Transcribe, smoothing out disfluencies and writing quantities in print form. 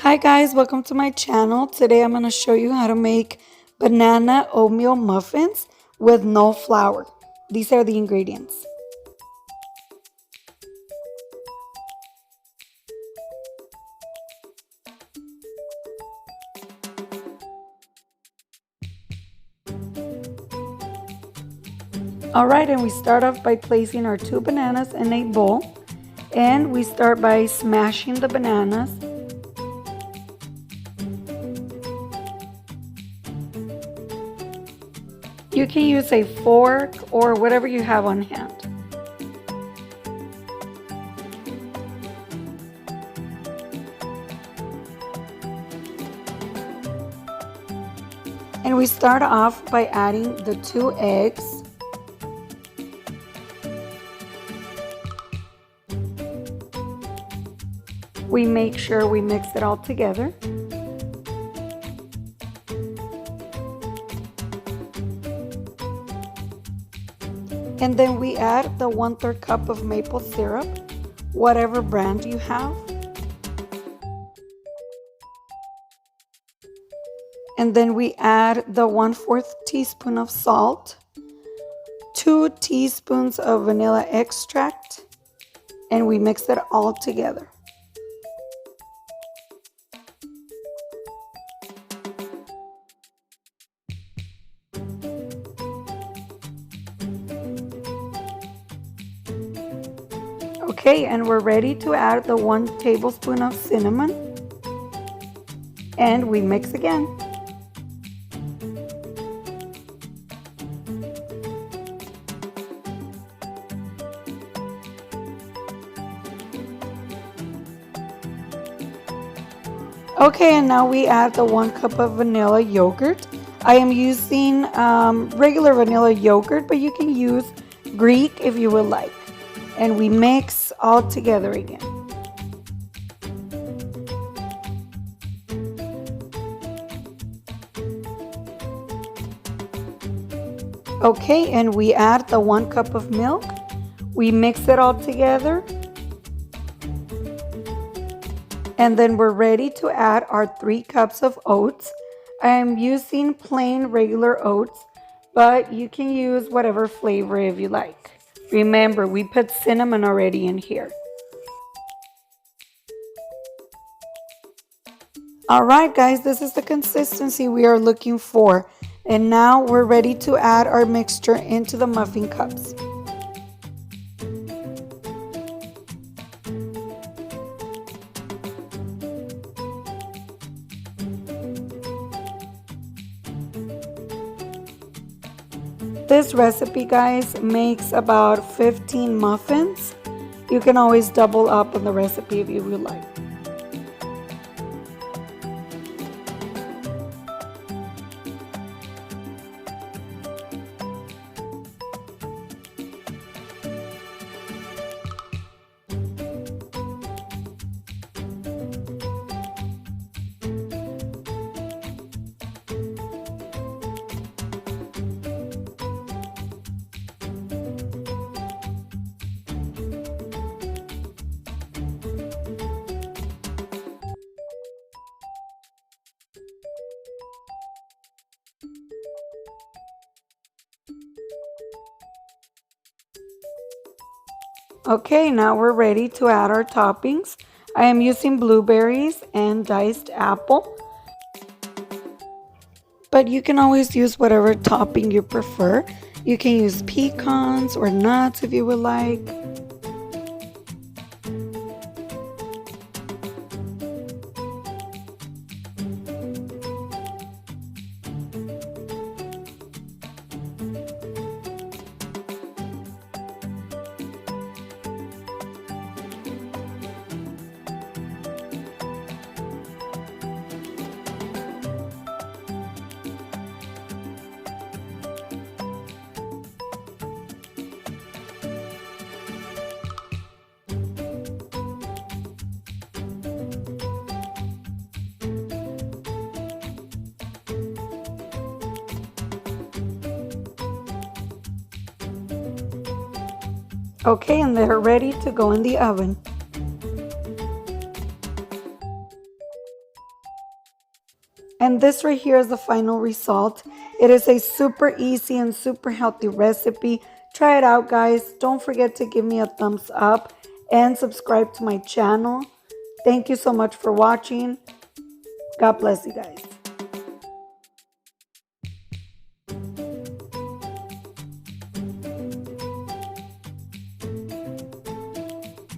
Hi guys, welcome to my channel. Today I'm going to show you how to make banana oatmeal muffins with no flour. These are the ingredients. Alright, and we start off by placing our 2 bananas in a bowl. And we start by smashing the bananas. You can use a fork or whatever you have on hand. And we start off by adding the 2 eggs. We make sure we mix it all together. And then we add the 1/3 cup of maple syrup, whatever brand you have. And then we add the 1/4 teaspoon of salt, 2 teaspoons of vanilla extract, and we mix it all together. Okay, and we're ready to add the 1 tablespoon of cinnamon, and we mix again. Okay, and now we add the 1 cup of vanilla yogurt. I am using regular vanilla yogurt, but you can use Greek if you would like. And we mix all together again. Okay, and we add the 1 cup of milk. We mix it all together. And then we're ready to add our 3 cups of oats. I am using plain regular oats, but you can use whatever flavor if you like. Remember, we put cinnamon already in here. Alright guys, this is the consistency we are looking for. And now we're ready to add our mixture into the muffin cups. This recipe, guys, makes about 15 muffins. You can always double up on the recipe if you would like. Okay, now we're ready to add our toppings. I am using blueberries and diced apple. But you can always use whatever topping you prefer. You can use pecans or nuts if you would like. Okay, and they're ready to go in the oven. And this right here is the final result. It is a super easy and super healthy recipe. Try it out, guys. Don't forget to give me a thumbs up and subscribe to my channel. Thank you so much for watching. God bless you guys.